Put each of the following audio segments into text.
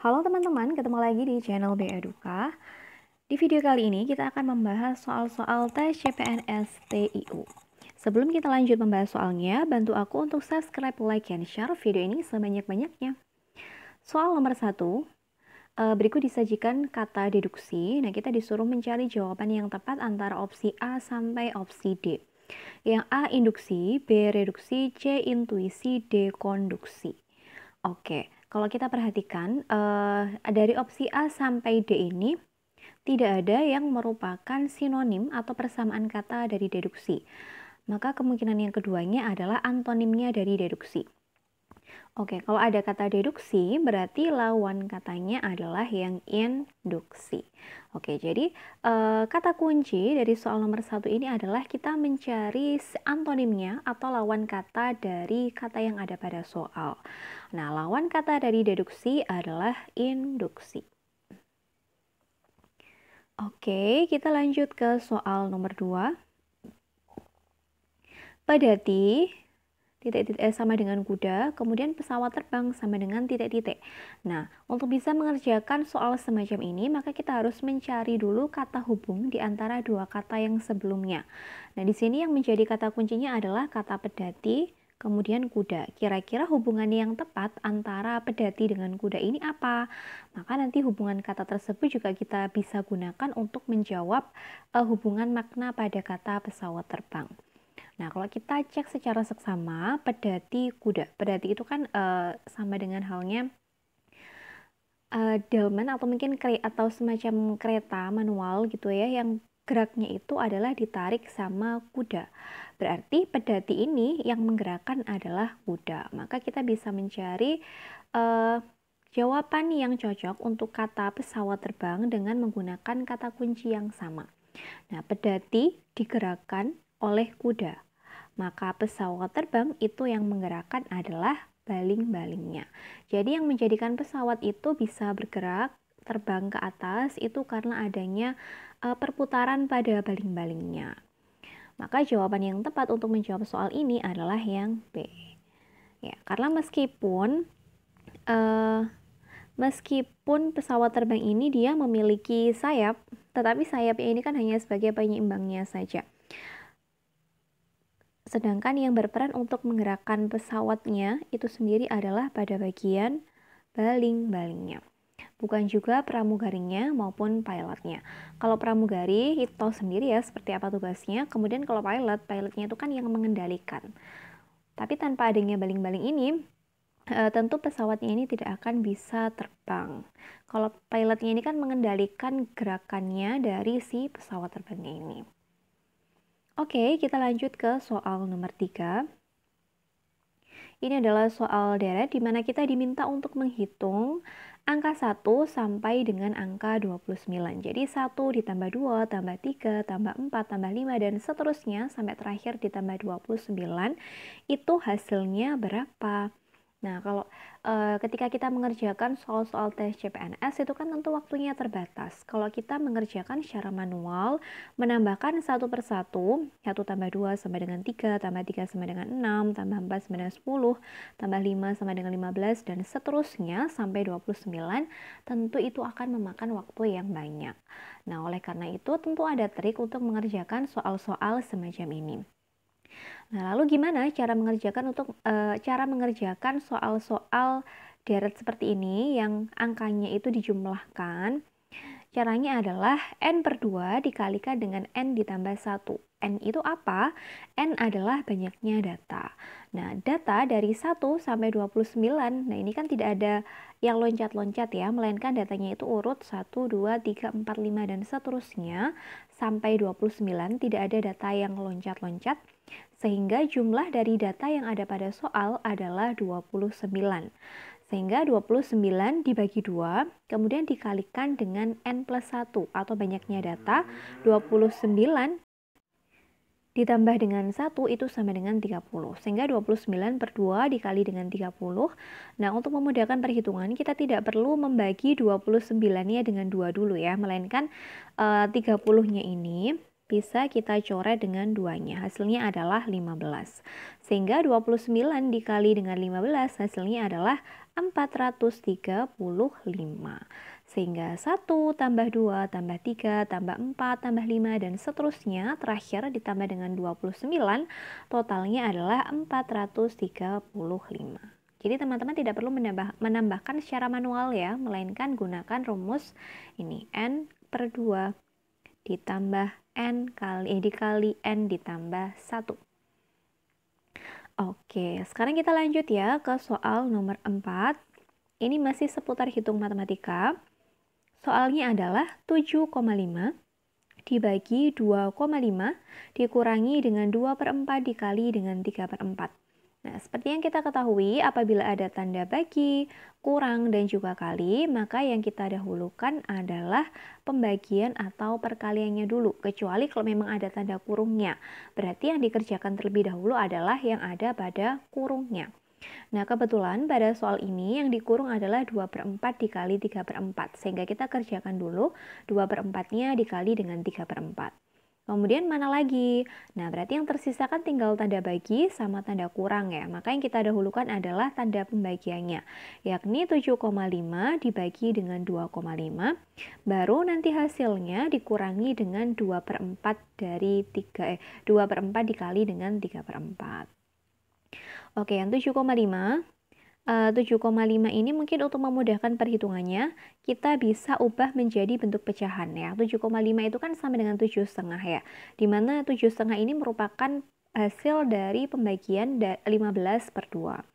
Halo teman-teman, ketemu lagi di channel BEduka. Di video kali ini kita akan membahas soal-soal tes CPNS TIU. Sebelum kita lanjut membahas soalnya, bantu aku untuk subscribe, like, dan share video ini sebanyak-banyaknya. Soal nomor 1, berikut disajikan kata deduksi. Nah, kita disuruh mencari jawaban yang tepat antara opsi A sampai opsi D. Yang A induksi, B reduksi, C intuisi, D konduksi. Oke, kalau kita perhatikan dari opsi A sampai D ini tidak ada yang merupakan sinonim atau persamaan kata dari deduksi. Maka kemungkinan yang keduanya adalah antonimnya dari deduksi. Oke, kalau ada kata deduksi, berarti lawan katanya adalah yang induksi. Oke, jadi kata kunci dari soal nomor 1 ini adalah kita mencari antonimnya atau lawan kata dari kata yang ada pada soal. Nah, lawan kata dari deduksi adalah induksi. Oke, kita lanjut ke soal nomor 2. Padati titik-titik sama dengan kuda, kemudian pesawat terbang sama dengan titik-titik. Nah, untuk bisa mengerjakan soal semacam ini, maka kita harus mencari dulu kata hubung di antara dua kata yang sebelumnya. Nah, di sini yang menjadi kata kuncinya adalah kata pedati, kemudian kuda. Kira-kira hubungan yang tepat antara pedati dengan kuda ini apa? Maka nanti hubungan kata tersebut juga kita bisa gunakan untuk menjawab hubungan makna pada kata pesawat terbang. Nah, kalau kita cek secara seksama, pedati kuda. Pedati itu kan sama dengan halnya delman atau mungkin atau semacam kereta manual gitu ya, yang geraknya itu adalah ditarik sama kuda. Berarti pedati ini yang menggerakkan adalah kuda. Maka kita bisa mencari jawaban yang cocok untuk kata pesawat terbang dengan menggunakan kata kunci yang sama. Nah, pedati digerakkan oleh kuda. Maka pesawat terbang itu yang menggerakkan adalah baling-balingnya. Jadi yang menjadikan pesawat itu bisa bergerak terbang ke atas itu karena adanya perputaran pada baling-balingnya. Maka jawaban yang tepat untuk menjawab soal ini adalah yang B. Ya, karena meskipun pesawat terbang ini dia memiliki sayap, tetapi sayapnya ini kan hanya sebagai penyeimbangnya saja. Sedangkan yang berperan untuk menggerakkan pesawatnya itu sendiri adalah pada bagian baling-balingnya. Bukan juga pramugarinya maupun pilotnya. Kalau pramugari itu tahu sendiri ya seperti apa tugasnya. Kemudian kalau pilotnya itu kan yang mengendalikan. Tapi tanpa adanya baling-baling ini, tentu pesawatnya ini tidak akan bisa terbang. Kalau pilotnya ini kan mengendalikan gerakannya dari si pesawat terbangnya ini. Oke, kita lanjut ke soal nomor 3. Ini adalah soal deret di mana kita diminta untuk menghitung angka 1 sampai dengan angka 29. Jadi 1 ditambah 2, tambah 3, tambah 4, tambah 5, dan seterusnya sampai terakhir ditambah 29. Itu hasilnya berapa? Nah, kalau ketika kita mengerjakan soal-soal tes CPNS itu kan tentu waktunya terbatas. Kalau kita mengerjakan secara manual, menambahkan satu persatu, 1 tambah 2 sama dengan 3, tambah 3 sama dengan 6, tambah 4 sama dengan 10, tambah 5 sama dengan 15, dan seterusnya sampai 29, tentu itu akan memakan waktu yang banyak. Nah, oleh karena itu tentu ada trik untuk mengerjakan soal-soal semacam ini. Nah, lalu gimana cara mengerjakan soal-soal deret seperti ini yang angkanya itu dijumlahkan? Caranya adalah N per 2 dikalikan dengan N ditambah 1. N itu apa? N adalah banyaknya data. Nah, data dari 1 sampai 29, nah ini kan tidak ada yang loncat-loncat ya, melainkan datanya itu urut 1, 2, 3, 4, 5, dan seterusnya. Sampai 29 tidak ada data yang loncat-loncat, sehingga jumlah dari data yang ada pada soal adalah 29. Sehingga 29 dibagi 2, kemudian dikalikan dengan N plus 1 atau banyaknya data, 29 ditambah dengan 1 itu sama dengan 30. Sehingga 29 per 2 dikali dengan 30. Nah, untuk memudahkan perhitungan, kita tidak perlu membagi 29-nya dengan 2 dulu ya, melainkan 30-nya ini bisa kita coret dengan 2-nya. Hasilnya adalah 15. Sehingga 29 dikali dengan 15 hasilnya adalah 435. Sehingga 1 tambah 2 tambah 3 tambah 4 tambah 5 dan seterusnya terakhir ditambah dengan 29, totalnya adalah 435. Jadi teman-teman tidak perlu menambahkan secara manual ya, melainkan gunakan rumus ini, n per 2 ditambah n dikali n ditambah 1. Oke, sekarang kita lanjut ya ke soal nomor 4. Ini masih seputar hitung matematika. Soalnya adalah 7,5 dibagi 2,5 dikurangi dengan 2/4 dikali dengan 3/4. Nah, seperti yang kita ketahui, apabila ada tanda bagi, kurang, dan juga kali, maka yang kita dahulukan adalah pembagian atau perkaliannya dulu, kecuali kalau memang ada tanda kurungnya. Berarti yang dikerjakan terlebih dahulu adalah yang ada pada kurungnya. Nah, kebetulan pada soal ini yang dikurung adalah 2/4 dikali 3/4, sehingga kita kerjakan dulu 2/4-nya dikali dengan 3/4. Kemudian mana lagi? Nah, berarti yang tersisa kan tinggal tanda bagi sama tanda kurang ya. Maka yang kita dahulukan adalah tanda pembagiannya, yakni 7,5 dibagi dengan 2,5, baru nanti hasilnya dikurangi dengan 2/4 dari 2/4 dikali dengan 3/4. Oke, yang 7,5 ini mungkin untuk memudahkan perhitungannya, kita bisa ubah menjadi bentuk pecahan ya. 7,5 itu kan sama dengan 7,5 ya. Dimana 7,5 ini merupakan hasil dari pembagian 15/2.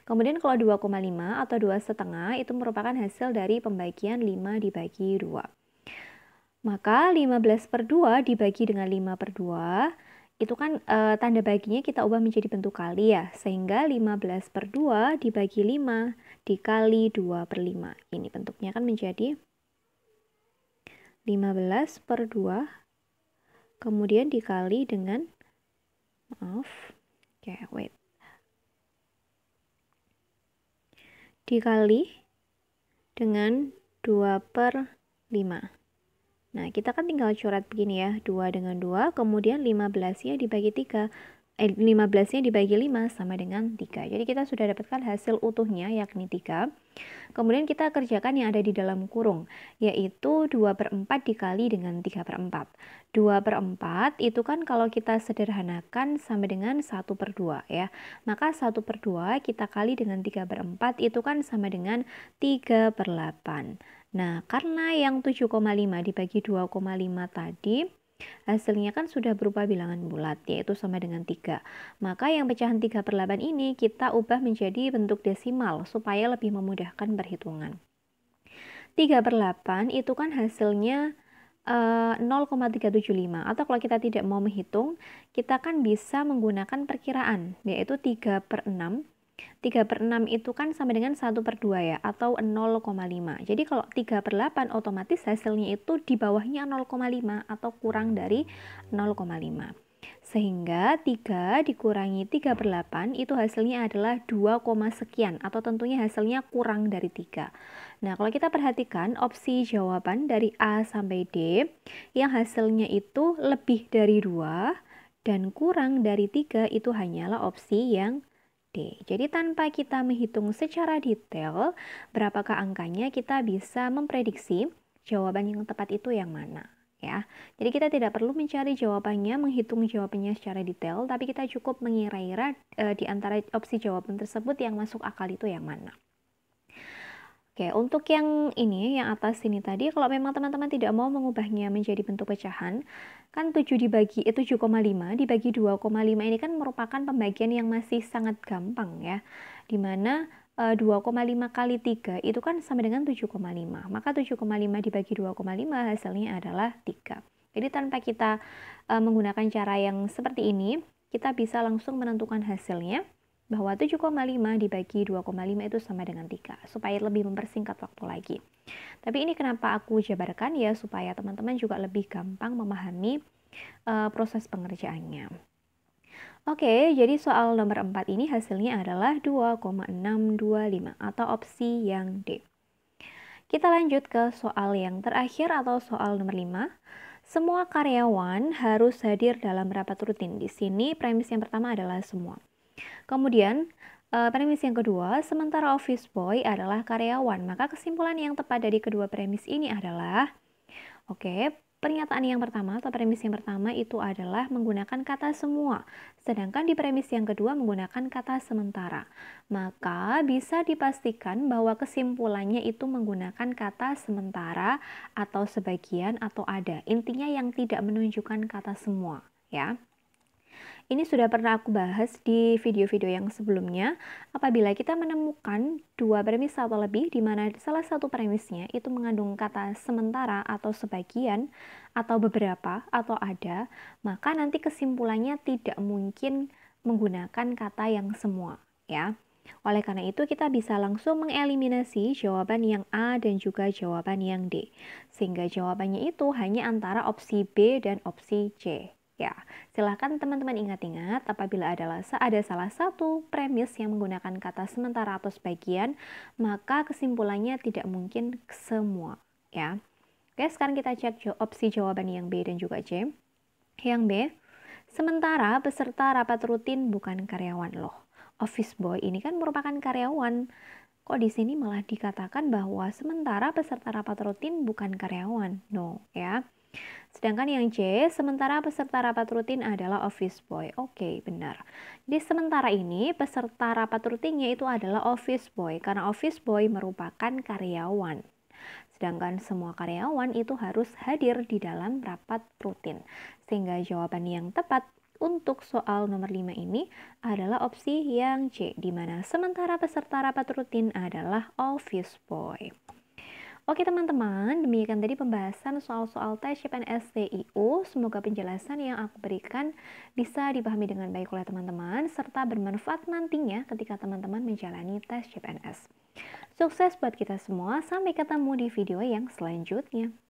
Kemudian kalau 2,5 atau 2,5 itu merupakan hasil dari pembagian 5 dibagi 2. Maka 15/2 dibagi dengan 5/2, itu kan tanda baginya kita ubah menjadi bentuk kali ya, sehingga 15/2 dibagi 5 dikali 2/5. Ini bentuknya kan menjadi 15/2 kemudian dikali dengan dikali dengan 2/5. Nah, kita kan tinggal coret begini ya, 2 dengan 2, kemudian 15-nya dibagi 3. 15-nya dibagi 5 sama dengan 3. Jadi kita sudah dapatkan hasil utuhnya, yakni 3. Kemudian kita kerjakan yang ada di dalam kurung, yaitu 2/4 dikali dengan 3/4. 2/4 itu kan kalau kita sederhanakan sama dengan 1/2 ya. Maka 1/2 kita kali dengan 3/4 itu kan sama dengan 3/8. Nah, karena yang 7,5 dibagi 2,5 tadi, hasilnya kan sudah berupa bilangan bulat, yaitu sama dengan 3. Maka yang pecahan 3/8 ini kita ubah menjadi bentuk desimal, supaya lebih memudahkan perhitungan. 3/8 itu kan hasilnya 0,375, atau kalau kita tidak mau menghitung, kita kan bisa menggunakan perkiraan, yaitu 3/6. 3/6 itu kan sama dengan 1/2 ya, atau 0,5. Jadi kalau 3/8 otomatis hasilnya itu di bawahnya 0,5 atau kurang dari 0,5. Sehingga 3 dikurangi 3/8 itu hasilnya adalah 2, sekian, atau tentunya hasilnya kurang dari 3. Nah, kalau kita perhatikan opsi jawaban dari A sampai D yang hasilnya itu lebih dari 2 dan kurang dari 3 itu hanyalah opsi yang D. Jadi tanpa kita menghitung secara detail berapakah angkanya, kita bisa memprediksi jawaban yang tepat itu yang mana ya. Jadi kita tidak perlu mencari jawabannya, menghitung jawabannya secara detail, tapi kita cukup mengira-ira di antara opsi jawaban tersebut yang masuk akal itu yang mana. Oke, untuk yang ini, yang atas ini tadi, kalau memang teman-teman tidak mau mengubahnya menjadi bentuk pecahan, kan 7,5 dibagi 2,5 ini kan merupakan pembagian yang masih sangat gampang ya. Dimana 2,5 kali 3 itu kan sama dengan 7,5. Maka 7,5 dibagi 2,5 hasilnya adalah 3. Jadi tanpa kita menggunakan cara yang seperti ini, kita bisa langsung menentukan hasilnya, bahwa 7,5 dibagi 2,5 itu sama dengan 3, supaya lebih mempersingkat waktu lagi. Tapi ini kenapa aku jabarkan ya, supaya teman-teman juga lebih gampang memahami proses pengerjaannya. Oke, jadi soal nomor 4 ini hasilnya adalah 2,625 atau opsi yang D. Kita lanjut ke soal yang terakhir atau soal nomor 5. Semua karyawan harus hadir dalam rapat rutin. Di sini premis yang pertama adalah semua. Kemudian Premis yang kedua, sementara office boy adalah karyawan. Maka kesimpulan yang tepat dari kedua premis ini adalah, oke, pernyataan yang pertama atau premis yang pertama itu adalah menggunakan kata semua. Sedangkan di premis yang kedua menggunakan kata sementara. Maka bisa dipastikan bahwa kesimpulannya itu menggunakan kata sementara atau sebagian atau ada. Intinya yang tidak menunjukkan kata semua, ya. Ini sudah pernah aku bahas di video-video yang sebelumnya. Apabila kita menemukan dua premis atau lebih, di mana salah satu premisnya itu mengandung kata sementara atau sebagian, atau beberapa, atau ada, maka nanti kesimpulannya tidak mungkin menggunakan kata yang semua, ya. Oleh karena itu, kita bisa langsung mengeliminasi jawaban yang A dan juga jawaban yang D. Sehingga jawabannya itu hanya antara opsi B dan opsi C. Ya, silakan teman-teman ingat-ingat apabila ada salah satu premis yang menggunakan kata sementara atau sebagian, maka kesimpulannya tidak mungkin semua, ya. Oke, sekarang kita cek opsi jawaban yang B dan juga C. Yang B, sementara peserta rapat rutin bukan karyawan loh. Office boy ini kan merupakan karyawan. Kok di sini malah dikatakan bahwa sementara peserta rapat rutin bukan karyawan? No, ya. Sedangkan yang C, sementara peserta rapat rutin adalah office boy. Oke, benar. Jadi sementara ini peserta rapat rutinnya itu adalah office boy karena office boy merupakan karyawan. Sedangkan semua karyawan itu harus hadir di dalam rapat rutin. Sehingga jawaban yang tepat untuk soal nomor 5 ini adalah opsi yang C, di mana sementara peserta rapat rutin adalah office boy. Oke teman-teman, demikian tadi pembahasan soal-soal tes CPNS TIU. Semoga penjelasan yang aku berikan bisa dipahami dengan baik oleh teman-teman, serta bermanfaat nantinya ketika teman-teman menjalani tes CPNS. Sukses buat kita semua, sampai ketemu di video yang selanjutnya.